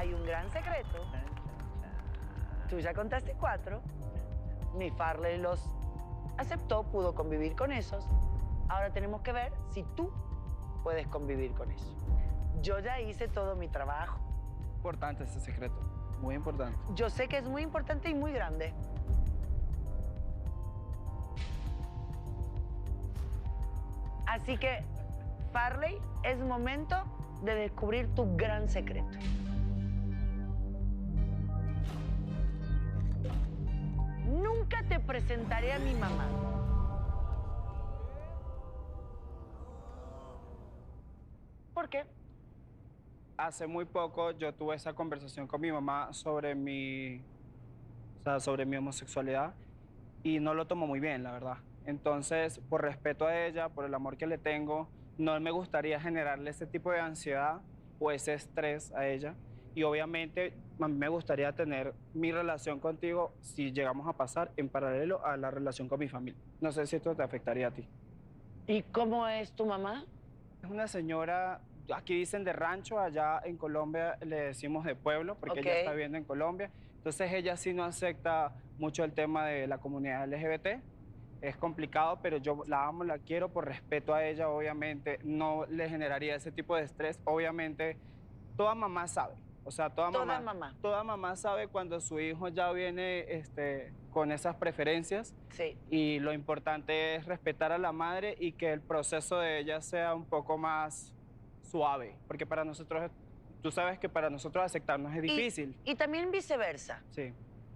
hay un gran secreto. Tú ya contaste 4. Mi Farley los aceptó, pudo convivir con esos. Ahora tenemos que ver si tú puedes convivir con eso. Yo ya hice todo mi trabajo. Importante ese secreto, muy importante. Yo sé que es muy importante y muy grande. Así que, Farley, es momento de descubrir tu gran secreto. Nunca te presentaré a mi mamá. ¿Por qué? Hace muy poco yo tuve esa conversación con mi mamá sobre sobre mi homosexualidad y no lo tomó muy bien, la verdad. Entonces, por respeto a ella, por el amor que le tengo, no me gustaría generarle ese tipo de ansiedad o ese estrés a ella. Y obviamente a mí me gustaría tener mi relación contigo, si llegamos a pasar, en paralelo a la relación con mi familia. No sé si esto te afectaría a ti. ¿Y cómo es tu mamá? Es una señora, aquí dicen de rancho, allá en Colombia le decimos de pueblo, porque Ok. ella está viviendo en Colombia. Entonces ella sí no acepta mucho el tema de la comunidad LGBT. Es complicado, pero yo la amo, la quiero por respeto a ella, obviamente. No le generaría ese tipo de estrés. Obviamente, toda mamá sabe. O sea, Toda mamá. toda mamá sabe cuando su hijo ya viene con esas preferencias. Sí. Y lo importante es respetar a la madre y que el proceso de ella sea un poco más suave, porque para nosotros, tú sabes que para nosotros aceptarnos es difícil. Y también viceversa. Sí,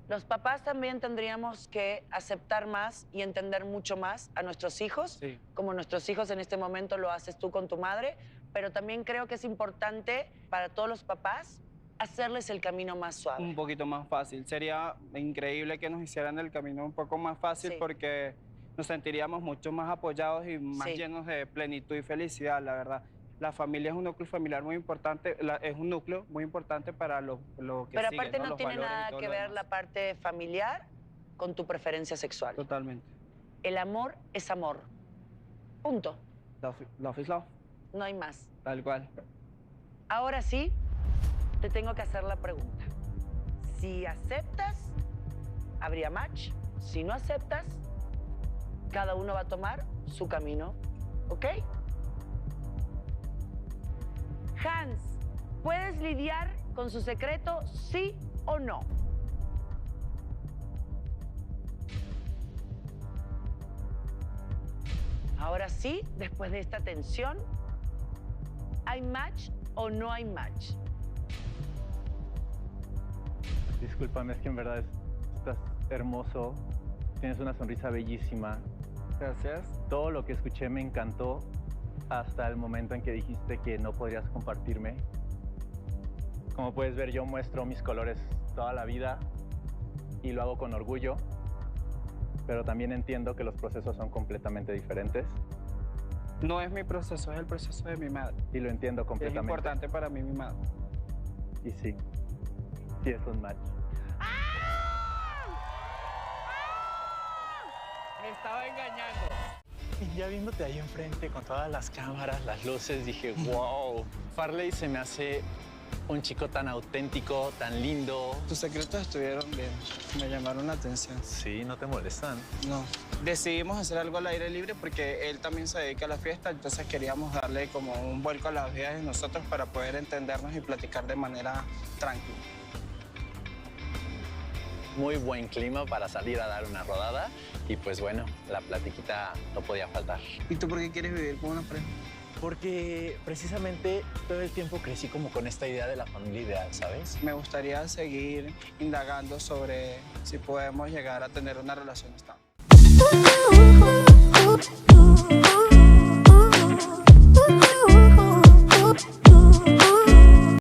Los papás también tendríamos que aceptar más y entender mucho más a nuestros hijos, sí. como nuestros hijos en este momento lo haces tú con tu madre, pero también creo que es importante para todos los papás hacerles el camino más suave. Un poquito más fácil. Sería increíble que nos hicieran el camino un poco más fácil, Sí. porque nos sentiríamos mucho más apoyados y más Sí. llenos de plenitud y felicidad, la verdad. La familia es un núcleo familiar muy importante, es un núcleo muy importante para lo que Pero sigue, aparte no Los tiene valores y nada todo que lo ver demás. la parte familiar con tu preferencia sexual. Totalmente. El amor es amor. Punto. Love is love, No hay más. tal cual. Ahora sí, te tengo que hacer la pregunta. Si aceptas, habría match. Si no aceptas, cada uno va a tomar su camino, ¿ok? Hans, ¿puedes lidiar con su secreto, sí o no? Ahora sí, después de esta tensión, ¿hay match o no hay match? Discúlpame, es que en verdad estás hermoso, tienes una sonrisa bellísima. Gracias. Todo lo que escuché me encantó hasta el momento en que dijiste que no podrías compartirme. Como puedes ver, yo muestro mis colores toda la vida y lo hago con orgullo, pero también entiendo que los procesos son completamente diferentes No es mi proceso, es el proceso de mi madre. y lo entiendo Es completamente. importante para mí mi madre. Y sí, sí es un match. Me estaba engañando. Y ya viéndote ahí enfrente con todas las cámaras, las luces, dije, wow, Farley se me hace un chico tan auténtico, tan lindo. Tus secretos estuvieron bien, me llamaron la atención. Sí, no te molestan. No, decidimos hacer algo al aire libre porque él también se dedica a la fiesta, entonces queríamos darle como un vuelco a las vidas de nosotros para poder entendernos y platicar de manera tranquila. Muy buen clima para salir a dar una rodada y pues bueno, la platiquita no podía faltar. ¿Y tú por qué quieres vivir con una pareja? Porque precisamente todo el tiempo crecí como con esta idea de la familia ideal, ¿sabes? Me gustaría seguir indagando sobre si podemos llegar a tener una relación estable.